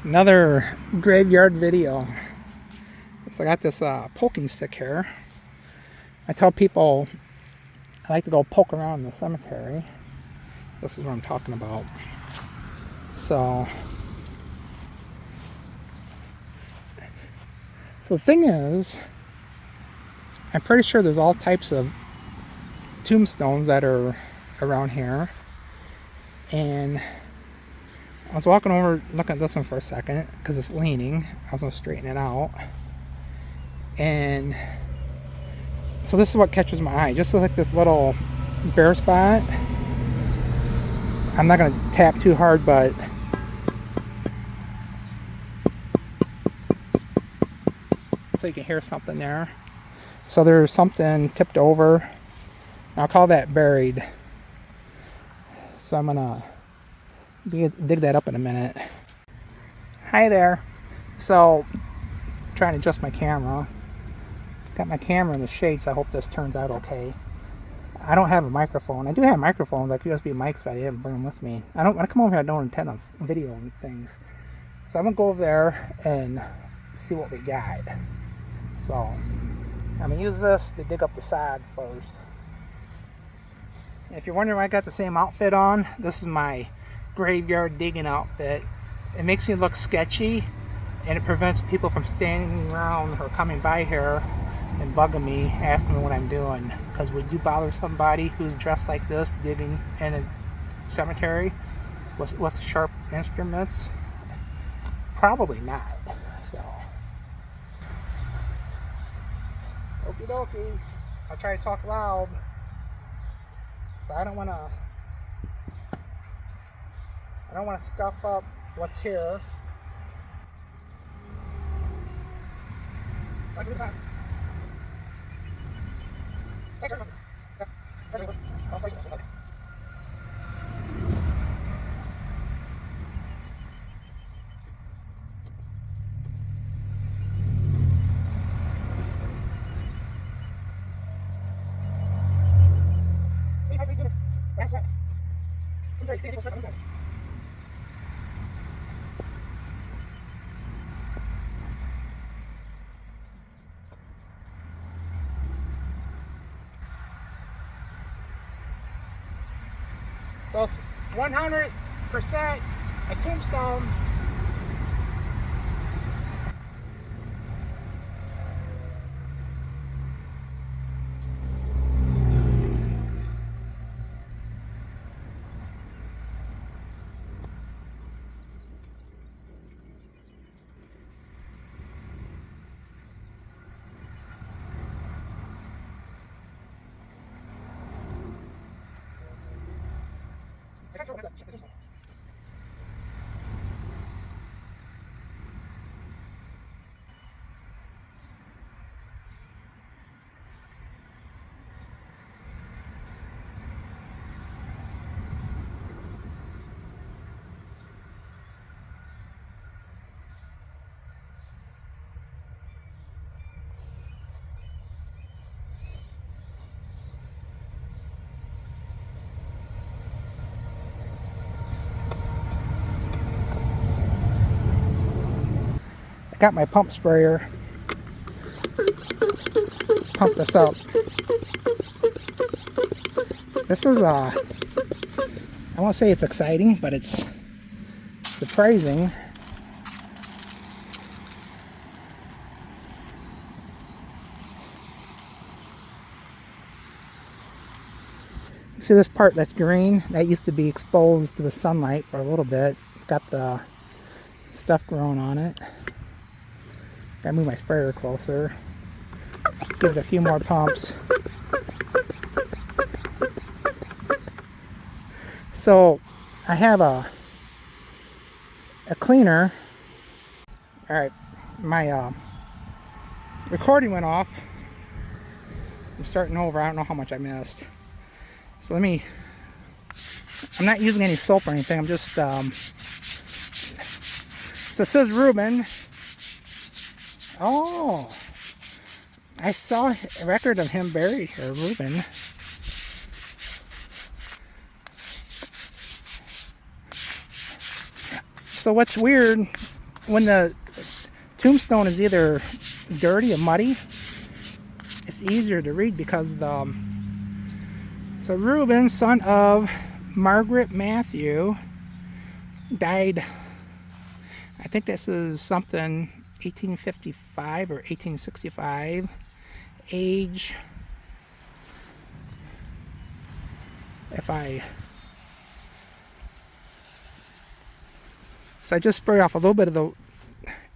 Another graveyard video. So I got this poking stick here. I tell people I like to go poke around in the cemetery. This is what I'm talking about. So the thing is, I'm pretty sure there's all types of tombstones that are around here. And I was walking over looking at this one for a second because it's leaning. I was going to straighten it out. And so this is what catches my eye. Just like this little bare spot. I'm not going to tap too hard, but so you can hear something there. So there's something tipped over. I'll call that buried. So I'm gonna dig that up in a minute. Hi there. So trying to adjust my camera. Got my camera in the shade, so I hope this turns out okay. I don't have a microphone. I do have microphones, like USB mics, but I didn't bring them with me. When I come over here, I don't intend on video and things. So I'm gonna go over there and see what we got. So I'm gonna use this to dig up the sod first. If you're wondering why I got the same outfit on, this is my graveyard digging outfit. It makes me look sketchy, and it prevents people from standing around or coming by here and bugging me, asking me what I'm doing. Because would you bother somebody who's dressed like this digging in a cemetery with sharp instruments? Probably not. So, okie dokie. I'll try to talk loud. So I don't want to scuff up what's here. So it's 100% a tombstone. Got my pump sprayer. Let's pump this up. This is I won't say it's exciting, but it's surprising. You see this part that's green? That used to be exposed to the sunlight for a little bit. It's got the stuff growing on it. Gotta move my sprayer closer. Give it a few more pumps. So I have a cleaner. Alright, my recording went off. I'm starting over. I don't know how much I missed. So I'm not using any soap or anything. I'm just so it says Reuben. Oh, I saw a record of him buried here, Reuben. So what's weird when the tombstone is either dirty or muddy, it's easier to read because the so Reuben, son of Margaret Mathew, died, I think this is something 1855 or 1865, age, so I just spray off a little bit of the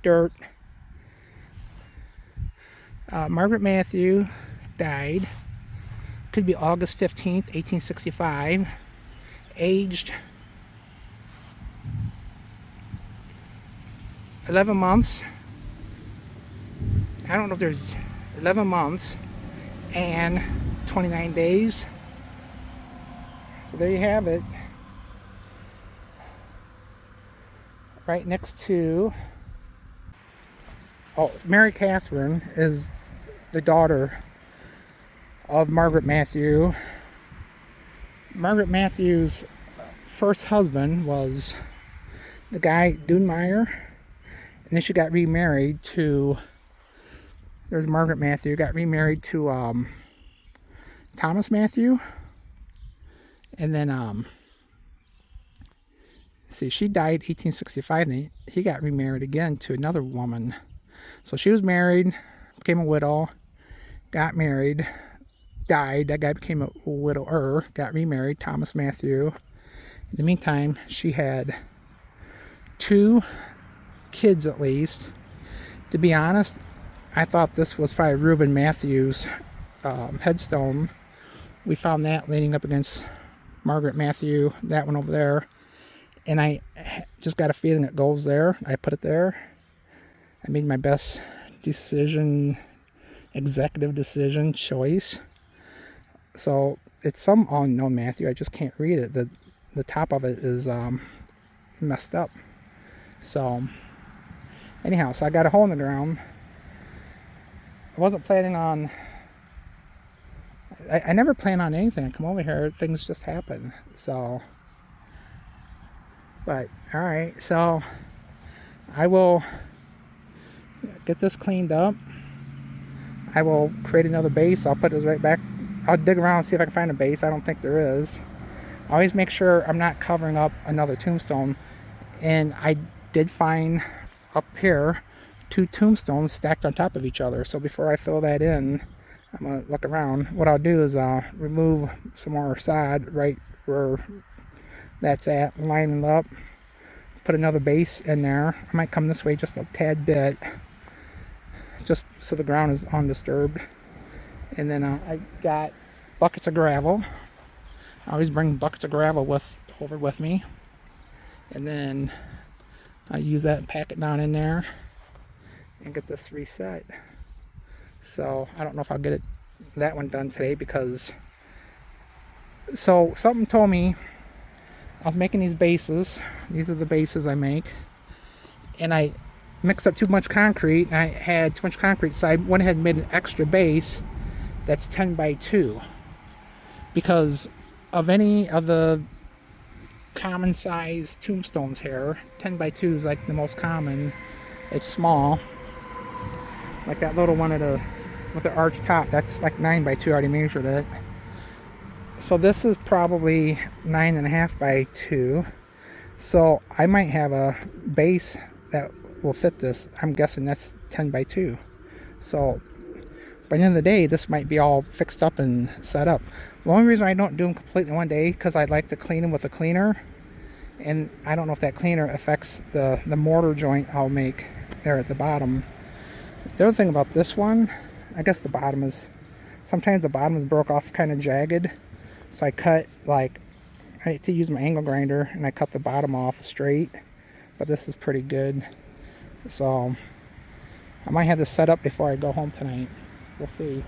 dirt. Margaret Mathew died, could be August 15th, 1865, aged 11 months. I don't know if there's 11 months and 29 days. So there you have it. Right next to, Mary Catharine is the daughter of Margaret Mathew. Margaret Mathew's first husband was the guy Dumire, and then she got remarried to, there's Margaret Mathew, got remarried to Thomas Mathew, and then see, she died 1865, and he got remarried again to another woman. So she was married, became a widow, got married, died. That guy became a widower, got remarried, Thomas Mathew. In the meantime, she had 2 kids at least. To be honest, I thought this was probably Reuben Mathew's headstone. We found that leaning up against Margaret Mathew, that one over there. And I just got a feeling it goes there. I put it there. I made my best decision, executive decision, choice. So it's some unknown Mathew. I just can't read it. The top of it is messed up. So anyhow, so I got a hole in the ground. I wasn't planning on, I never plan on anything. I come over here, things just happen. So, but all right, so I will get this cleaned up. I will create another base. I'll put this right back. I'll dig around and see if I can find a base. I don't think there is. I always make sure I'm not covering up another tombstone. And I did find up here 2 tombstones stacked on top of each other. So before I fill that in, I'm going to look around. What I'll do is remove some more sod right where that's at, line it up, put another base in there. I might come this way just a tad bit, just so the ground is undisturbed. And then I got buckets of gravel. I always bring buckets of gravel over with me. And then I use that and pack it down in there and get this reset. So I don't know if I'll get that one done today because, so something told me I was making these bases. These are the bases I make. And I mixed up too much concrete, and I had too much concrete, so I went ahead and made an extra base that's 10 by 2. Because of any of the common size tombstones here, 10 by 2 is like the most common. It's small. Like that little one with the arch top, that's like 9 by 2. I already measured it. So this is probably 9.5 by 2. So I might have a base that will fit this. I'm guessing that's 10 by 2. So by the end of the day, this might be all fixed up and set up. The only reason I don't do them completely one day, because I'd like to clean them with a cleaner. And I don't know if that cleaner affects the mortar joint I'll make there at the bottom. The other thing about this one, I guess the bottom is, sometimes the bottom is broke off kind of jagged. So I cut, like, I had to use my angle grinder, and I cut the bottom off straight. But this is pretty good. So I might have this set up before I go home tonight. We'll see.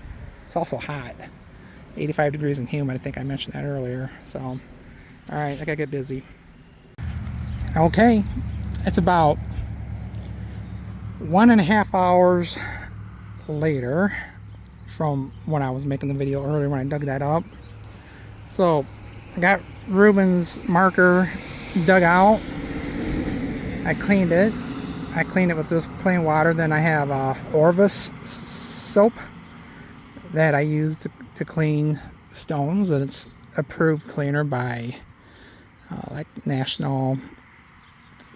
It's also hot. 85 degrees and humid. I think I mentioned that earlier. So, all right, I gotta get busy. Okay, it's about 1.5 hours later from when I was making the video earlier when I dug that up. So I got Reuben's marker dug out. I cleaned it. I cleaned it with just plain water. Then I have Orvis soap that I use to clean stones, and it's approved cleaner by like national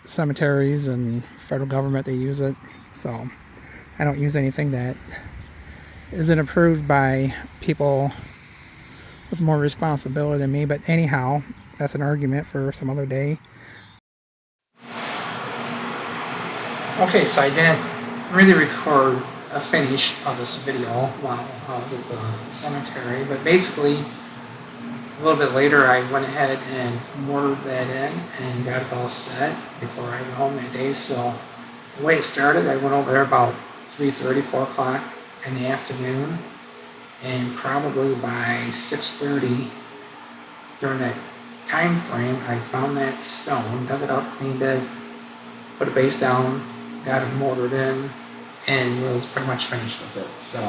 cemeteries and federal government. They use it, so I don't use anything that isn't approved by people with more responsibility than me. But anyhow, that's an argument for some other day. Okay, so I didn't really record a finish of this video while I was at the cemetery, but basically a little bit later I went ahead and mortared that in and got it all set before I went home that day. So the way it started, I went over there about 3:30, 4 o'clock in the afternoon, and probably by 6:30 during that time frame I found that stone, dug it up, cleaned it, put a base down, got it mortared in, and was pretty much finished with it. So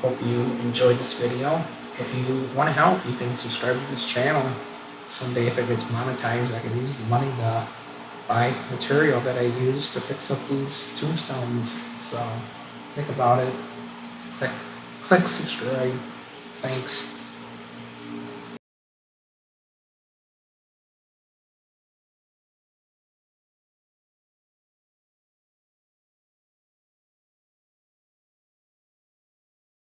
hope you enjoyed this video. If you want to help, you can subscribe to this channel. Someday if it gets monetized, I can use the money to buy material that I use to fix up these tombstones. So think about it. Click subscribe. Thanks.